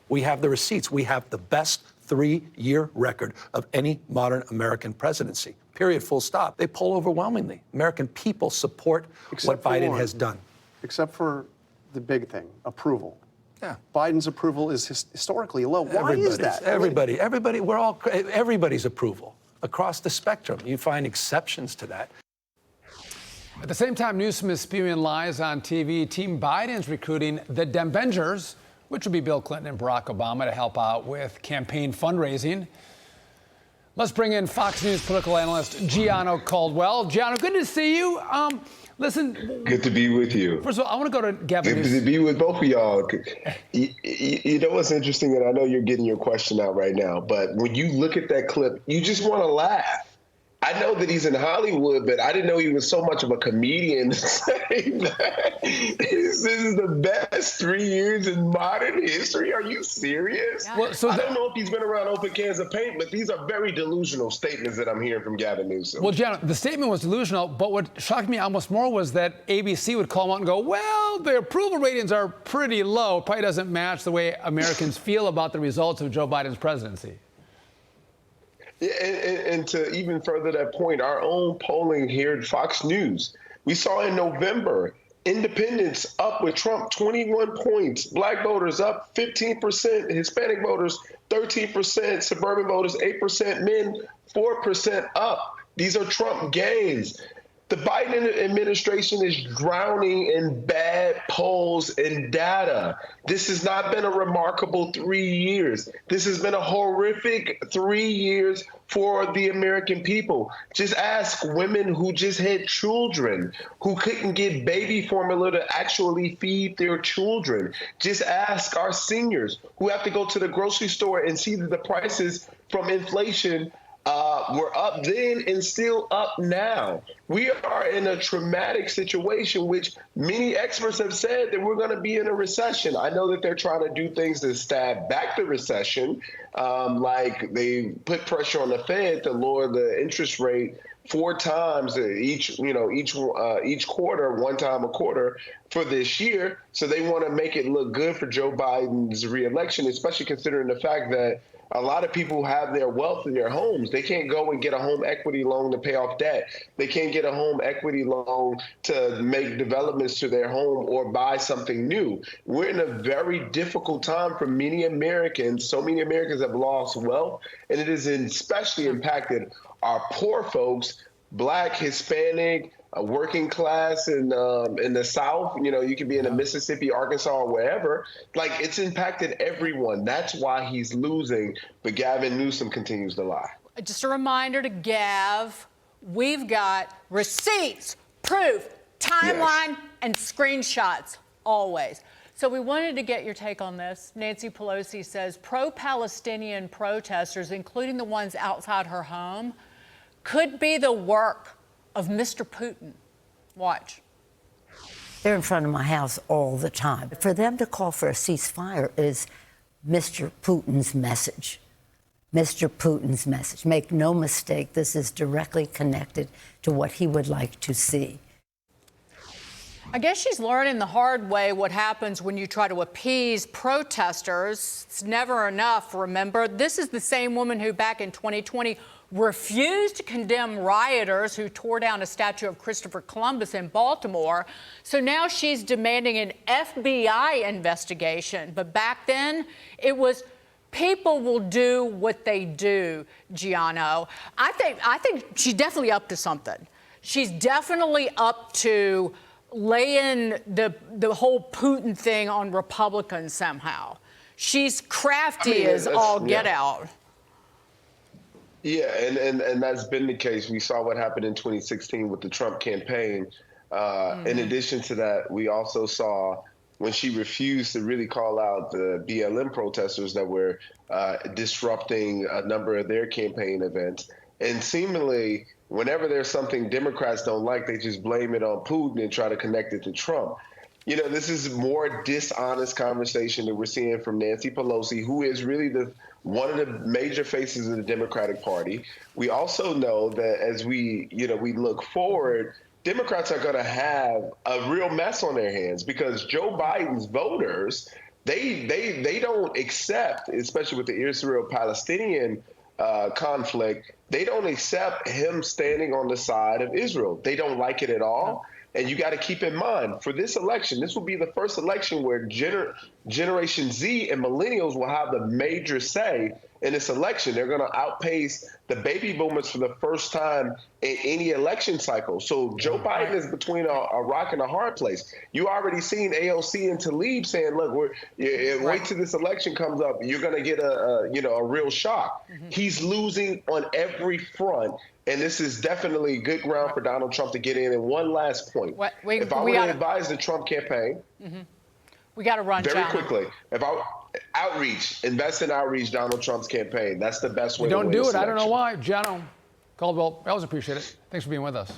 We have the receipts. We have the best 3-year record of any modern American presidency. Period, full stop. They poll overwhelmingly. American people support what Biden has done. Except for the big thing, approval. Yeah. Biden's approval is historically low. Why is that? Everybody's approval across the spectrum. You find exceptions to that. At the same time, Newsom is spewing lies on TV. Team Biden's recruiting the Dembengers, which would be Bill Clinton and Barack Obama, to help out with campaign fundraising. Let's bring in Fox News political analyst Gianno Caldwell. Gianno, good to see you. Listen. Good to be with you. First of all, I want to go to Gavin Newsom. Good to be with both of y'all. You know what's interesting, and I know you're getting your question out right now, but when you look at that clip, you just want to laugh. I know that he's in Hollywood, but I didn't know he was so much of a comedian to say that. This is the best 3 years in modern history. Are you serious? Yeah. Well, I don't know if he's been around open cans of paint, but these are very delusional statements that I'm hearing from Gavin Newsom. Well, Gianno, the statement was delusional, but what shocked me almost more was that ABC would call him out and go, well, their approval ratings are pretty low. Probably doesn't match the way Americans feel about the results of Joe Biden's presidency. Yeah, and to even further that point, our own polling here at Fox News, we saw in November, independents up with Trump 21 points, black voters up 15%, Hispanic voters 13%, suburban voters 8%, men 4% up. These are Trump gains. The Biden administration is drowning in bad polls and data. This has not been a remarkable 3 years. This has been a horrific 3 years for the American people. Just ask women who just had children, who couldn't get baby formula to actually feed their children. Just ask our seniors who have to go to the grocery store and see that the prices from inflation were up then and still up now. We are in a traumatic situation, which many experts have said that we're going to be in a recession. I know that they're trying to do things to stab back the recession, like they put pressure on the Fed to lower the interest rate 4 times each quarter, 1 time a quarter for this year. So they want to make it look good for Joe Biden's reelection, especially considering the fact that a lot of people have their wealth in their homes. They can't go and get a home equity loan to pay off debt. They can't get a home equity loan to make developments to their home or buy something new. We're in a very difficult time for many Americans. So many Americans have lost wealth, and it has especially impacted our poor folks, Black, Hispanic, working class in the South. You know, you could be in the Mississippi, Arkansas, or wherever. Like, it's impacted everyone. That's why he's losing. But Gavin Newsom continues to lie. Just a reminder to Gav, we've got receipts, proof, timeline, and screenshots always. So we wanted to get your take on this. Nancy Pelosi says pro-Palestinian protesters, including the ones outside her home, could be the work of Mr. Putin. Watch. They're in front of my house all the time. For them to call for a ceasefire is Mr. Putin's message. Mr. Putin's message. Make no mistake, this is directly connected to what he would like to see. I guess she's learning the hard way what happens when you try to appease protesters. It's never enough, remember? This is the same woman who back in 2020 refused to condemn rioters who tore down a statue of Christopher Columbus in Baltimore. So now she's demanding an FBI investigation. But back then, it was people will do what they do, Gianno. I think she's definitely up to something. She's definitely up to laying the whole Putin thing on Republicans somehow. She's crafty as all get out. Yeah, and that's been the case. We saw what happened in 2016 with the Trump campaign. In addition to that, we also saw when she refused to really call out the BLM protesters that were disrupting a number of their campaign events. And seemingly, whenever there's something Democrats don't like, they just blame it on Putin and try to connect it to Trump. You know, this is more dishonest conversation that we're seeing from Nancy Pelosi, who is really one of the major faces of the Democratic Party. We also know that as we look forward, Democrats are going to have a real mess on their hands because Joe Biden's voters, they don't accept, especially with the Israel-Palestinian conflict, they don't accept him standing on the side of Israel. They don't like it at all. And you got to keep in mind, for this election, this will be the first election where Generation Z and millennials will have the major say in this election. They're going to outpace the baby boomers for the first time in any election cycle. So Joe Biden is between a rock and a hard place. You already seen AOC and Tlaib saying, look, wait till this election comes up. You're going to get a real shock. He's losing on every front. And this is definitely good ground for Donald Trump to get in. And one last point. If I were to advise the Trump campaign, we got to run very Gianno. quickly. Invest in outreach, Donald Trump's campaign. That's the best way to win Don't do it. this I don't know election. why. Gianno Caldwell, I always appreciate it. Thanks for being with us.